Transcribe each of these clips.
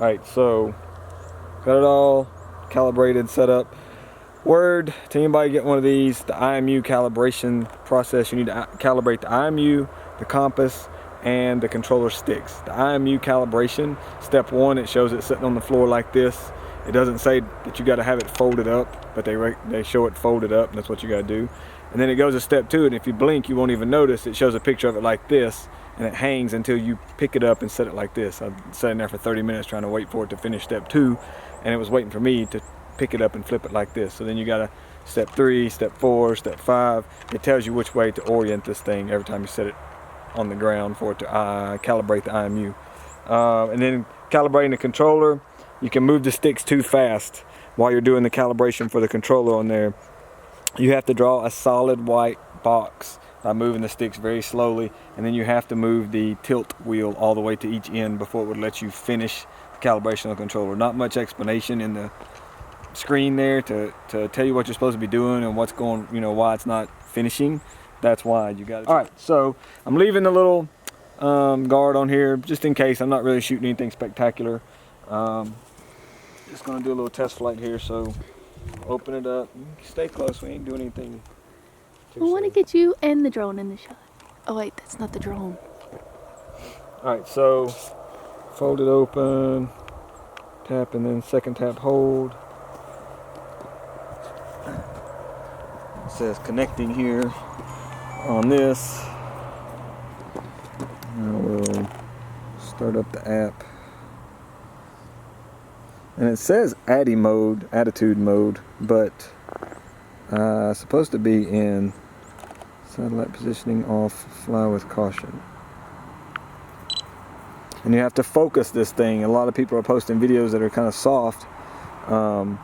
Alright, so got it all calibrated, set up. Word to anybody get one of these, the IMU calibration process, you need to calibrate the IMU, the compass, and the controller sticks. The IMU calibration, step 1, it shows it sitting on the floor like this. It doesn't say that you got to have it folded up, but they show it folded up, and that's what you got to do. And then it goes to step 2, and if you blink, you won't even notice. It shows a picture of it like this, and it hangs until you pick it up and set it like this. I've sat in there for 30 minutes trying to wait for it to finish step 2, and it was waiting for me to pick it up and flip it like this. So then you got to step 3, step 4, step 5. It tells you which way to orient this thing every time you set it on the ground for it to calibrate the IMU. And then calibrating the controller, you can move the sticks too fast while you're doing the calibration for the controller on there. You have to draw a solid white box by moving the sticks very slowly, and then you have to move the tilt wheel all the way to each end before it would let you finish the calibration of the controller. Not much explanation in the screen there to tell you what you're supposed to be doing and what's going, you know, why it's not finishing. That's why you got it. All right, so I'm leaving the little guard on here just in case. I'm not really shooting anything spectacular. Just gonna do a little test flight here, so open it up. Stay close, we ain't doing anything. I want to get you and the drone in the shot. Oh wait, that's not the drone. All right, so fold it open, tap, and then second tap hold. It says connecting here on this. I will start up the app. And it says attitude mode, but supposed to be in satellite positioning off, fly with caution. And you have to focus this thing. A lot of people are posting videos that are kind of soft, and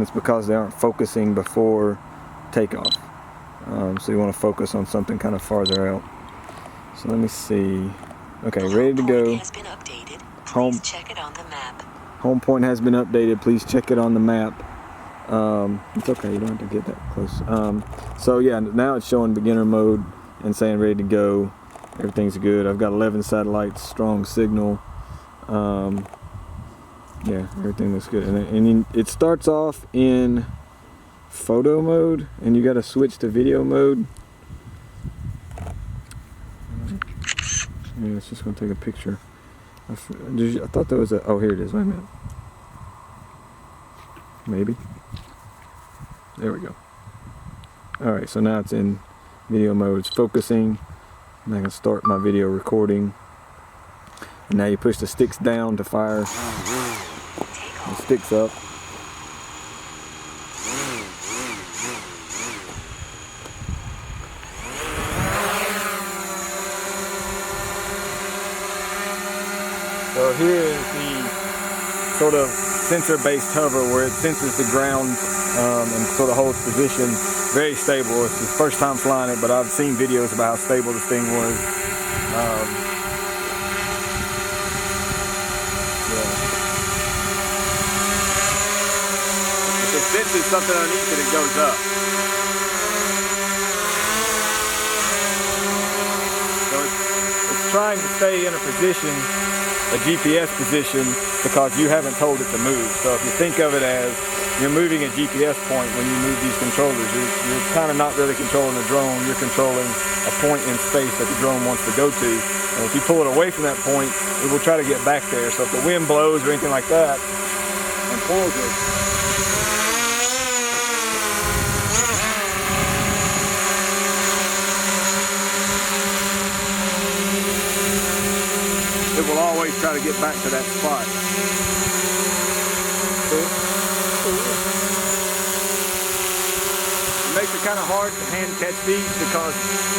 it's because they aren't focusing before takeoff. So you want to focus on something kind of farther out. So let me see. Okay, ready to go. Home check it on the map. Home point has been updated. Please check it on the map. It's okay, you don't have to get that close. So yeah, now it's showing beginner mode and saying ready to go. Everything's good. I've got 11 satellites, strong signal. Yeah, everything looks good. And it starts off in photo mode, and you got to switch to video mode. Yeah, it's just gonna take a picture. I thought there was a, oh, here it is, wait a minute. Maybe. There we go. Alright, so now it's in video mode, it's focusing, and I can start my video recording. And now you push the sticks down to fire the sticks up. So here is the sort of sensor-based hover where it senses the ground and sort of holds position. Very stable. It's his first time flying it, but I've seen videos about how stable this thing was. If it senses something underneath it, it goes up. So it's trying to stay in a position, a GPS position, because you haven't told it to move. So if you think of it as you're moving a GPS point when you move these controllers, you're kind of not really controlling the drone, you're controlling a point in space that the drone wants to go to. And if you pull it away from that point, it will try to get back there. So if the wind blows or anything like that and pulls it, it will always try to get back to that spot. It makes it kind of hard to hand catch these because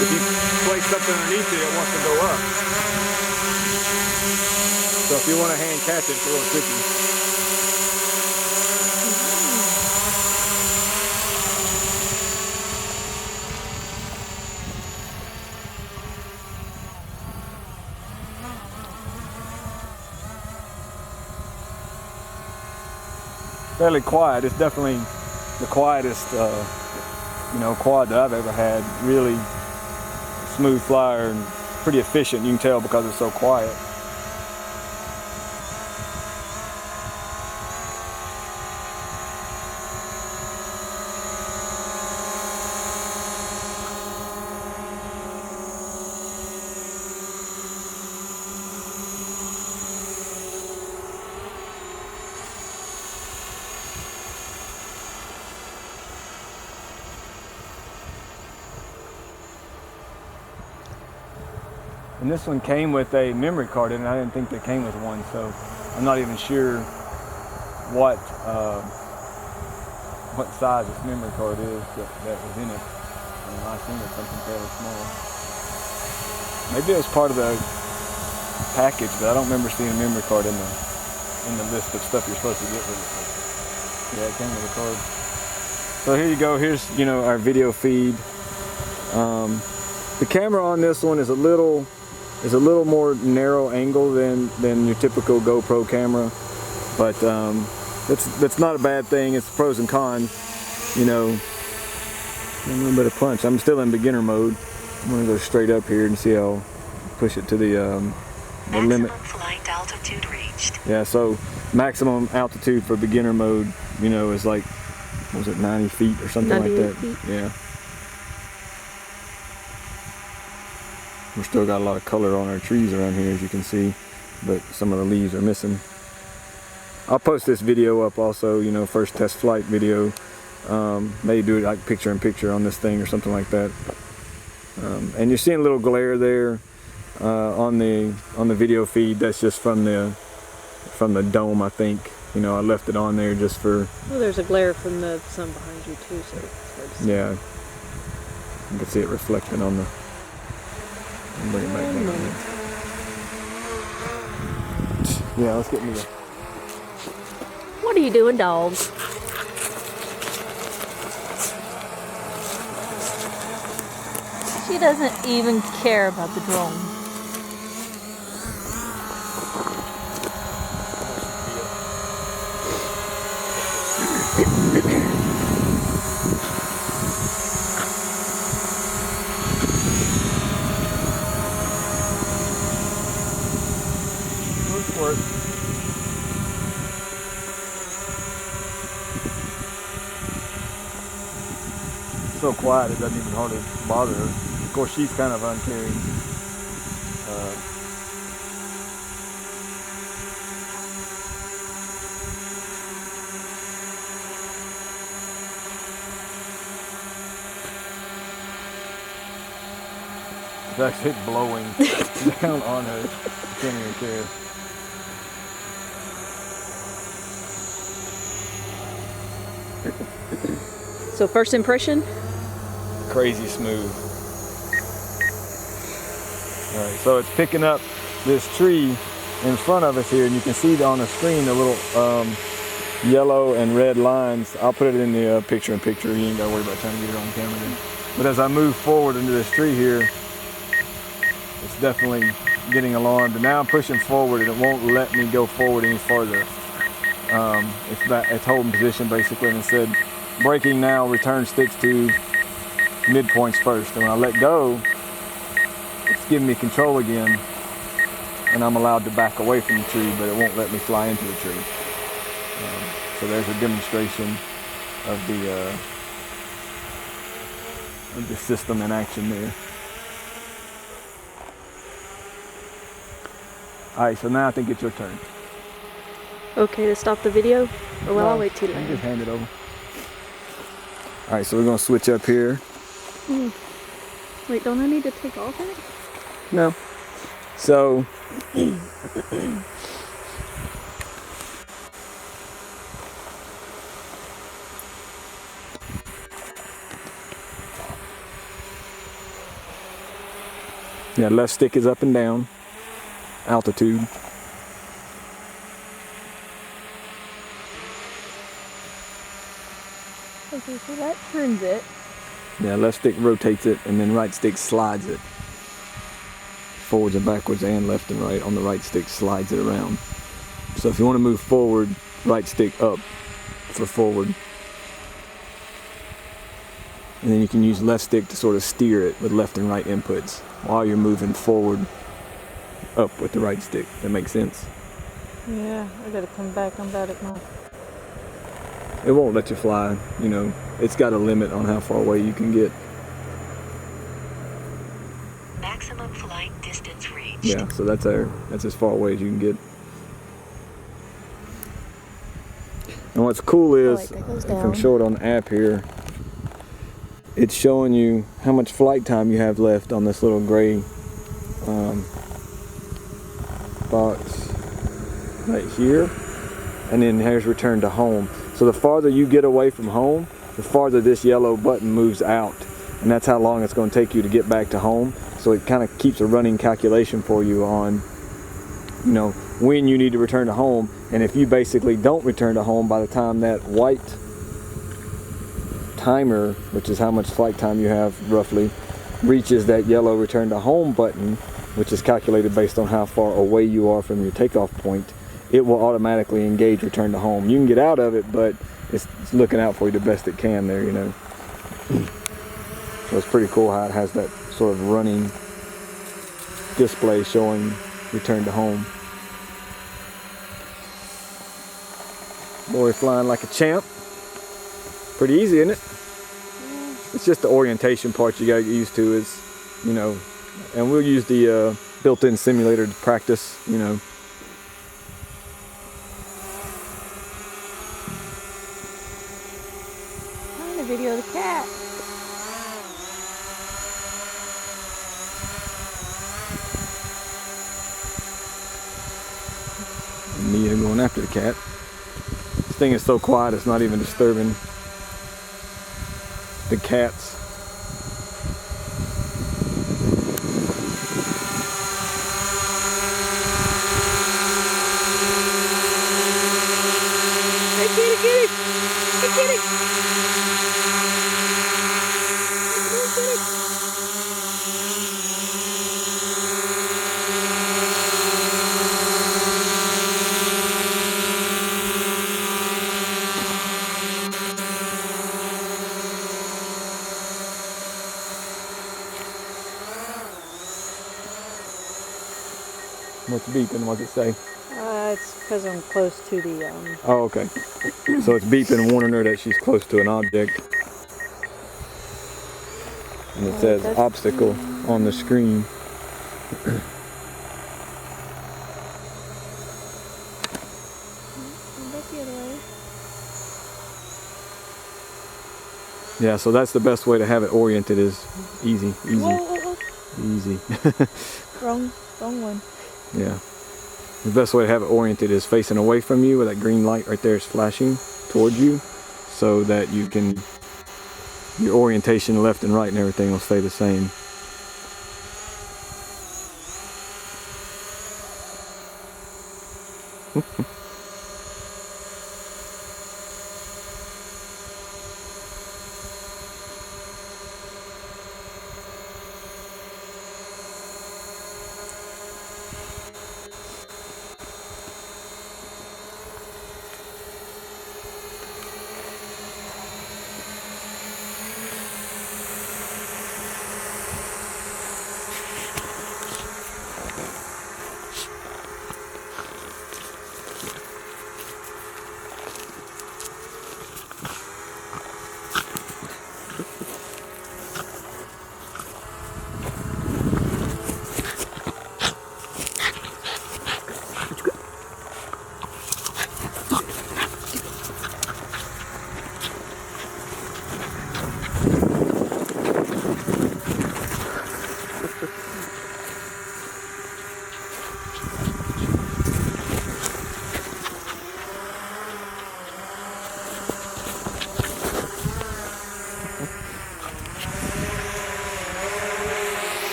if you place something underneath it, it wants to go up. So if you want to hand catch it, it's a little tricky. Fairly quiet. It's definitely the quietest, quad that I've ever had. Really smooth flyer and pretty efficient. You can tell because it's so quiet. And this one came with a memory card in it. I didn't think they came with one, so I'm not even sure what size this memory card is that was in it. I assume it's something fairly small. Maybe it was part of the package, but I don't remember seeing a memory card in the list of stuff you're supposed to get with it. Yeah, it came with a card. So here you go. Here's, you know, our video feed. The camera on this one is a little more narrow angle than your typical GoPro camera, but that's not a bad thing. It's pros and cons, you know. A little bit of punch. I'm still in beginner mode. I'm gonna go straight up here and see how I'll push it to the limit. Maximum flight altitude reached. Yeah, so maximum altitude for beginner mode, you know, is like, what was it, 90 feet or something like that? Feet. Yeah. We've still got a lot of color on our trees around here, as you can see, but some of the leaves are missing. I'll post this video up also, you know, first test flight video. Maybe do it like picture in picture on this thing or something like that. And you're seeing a little glare there on the video feed. That's just from the dome, I think. You know, I left it on there just for. Well, there's a glare from the sun behind you too, so it's hard to see. Yeah, you can see it reflecting on the. Bring it back down. Yeah, let's get into the. What are you doing, dog? She doesn't even care about the drone. So quiet it doesn't even hardly bother her. Of course, she's kind of uncaring. It's actually blowing down on her. She can't even care. So first impression? Crazy smooth. Alright, so it's picking up this tree in front of us here, and you can see on the screen the little yellow and red lines. I'll put it in the picture in picture. You ain't gotta worry about trying to get it on camera then. But as I move forward into this tree here, it's definitely getting alarmed. And now I'm pushing forward and it won't let me go forward any farther. It's holding position basically, and it said braking now, return sticks to midpoints first. And when I let go, it's giving me control again, and I'm allowed to back away from the tree, but it won't let me fly into the tree. So there's a demonstration of the system in action there. All right, so now I think it's your turn. Okay, to stop the video? Or will I wait too You long? just hand it over. All right, so we're gonna switch up here. Wait, don't I need to take off it? No. So yeah, left stick is up and down, altitude. Okay, so that turns it. Yeah, left stick rotates it, and then right stick slides it. Forwards and backwards and left and right. On the right stick slides it around. So if you want to move forward, right stick up for forward. And then you can use left stick to sort of steer it with left and right inputs while you're moving forward up with the right stick. That makes sense? Yeah, I gotta come back on that now. It won't let you fly, you know. It's got a limit on how far away you can get. Maximum flight distance reached. Yeah, so that's as far away as you can get. And what's cool is, that goes if I'm down. showing on the app here, it's showing you how much flight time you have left on this little gray spots right here, and then here's return to home. So the farther you get away from home, the farther this yellow button moves out, and that's how long it's going to take you to get back to home. So it kind of keeps a running calculation for you on, you know, when you need to return to home. And if you basically don't return to home by the time that white timer, which is how much flight time you have roughly, reaches that yellow return to home button, which is calculated based on how far away you are from your takeoff point, it will automatically engage return to home. You can get out of it, but it's looking out for you the best it can there, you know. So it's pretty cool how it has that sort of running display showing return to home. Boy, flying like a champ. Pretty easy, isn't it? It's just the orientation part you gotta get used to, is, you know, and we'll use the built-in simulator to practice, you know. I'm gonna video the cat. Mia going after the cat. This thing is so quiet it's not even disturbing the cats. Hey, kitty, kitty! Hey, kitty! Hey, kitty! What's beeping? What's it say? It's because I'm close to the, Oh, okay. So it's beeping, warning her that she's close to an object. And it says obstacle on the screen. Yeah, so that's the best way to have it oriented, is easy, easy, Whoa, whoa, whoa. easy. Wrong one. Yeah. The best way to have it oriented is facing away from you, where that green light right there is flashing towards you, so that you can, your orientation left and right and everything will stay the same.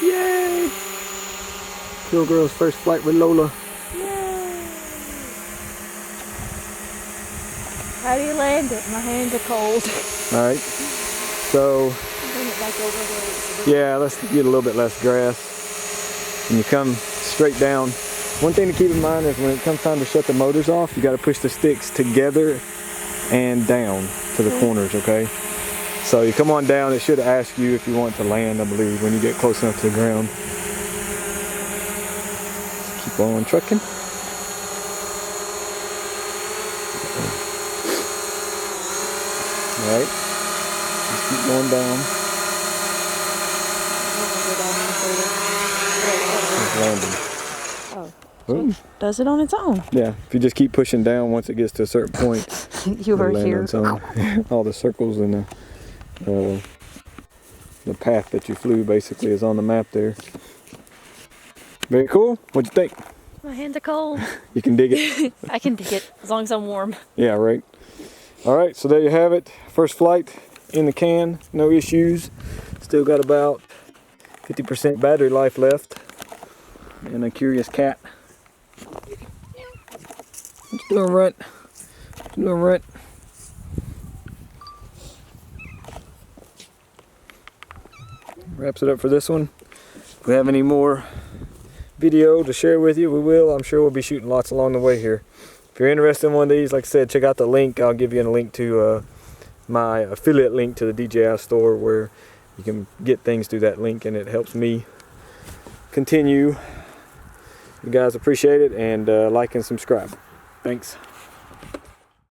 Yay! Killgurl's first flight with Lola. Yay! How do you land it? My hands are cold. Alright, so Bring it back over there. yeah, let's get a little bit less grass. And you come straight down. One thing to keep in mind is when it comes time to shut the motors off, you got to push the sticks together and down to the corners, okay? So you come on down, it should ask you if you want to land, I believe, when you get close enough to the ground. Just keep on trucking. Alright, just keep going down. Just landing. Oh. Ooh. Does it on its own. Yeah, if you just keep pushing down, once it gets to a certain point, You it'll are land here. on its own. All the circles and the path that you flew basically is on the map there. Very cool. What'd you think? My hands are cold. You can dig it. I can dig it as long as I'm warm. Yeah, right. All right, so there you have it. First flight in the can, no issues. Still got about 50% battery life left. And a curious cat. It's doing right. It's doing right. Wraps it up for this one. If we have any more video to share with you, we will. I'm sure we'll be shooting lots along the way here. If you're interested in one of these, like I said, check out the link. I'll give you a link to my affiliate link to the DJI store where you can get things through that link, and it helps me continue. You guys appreciate it, and like and subscribe. Thanks.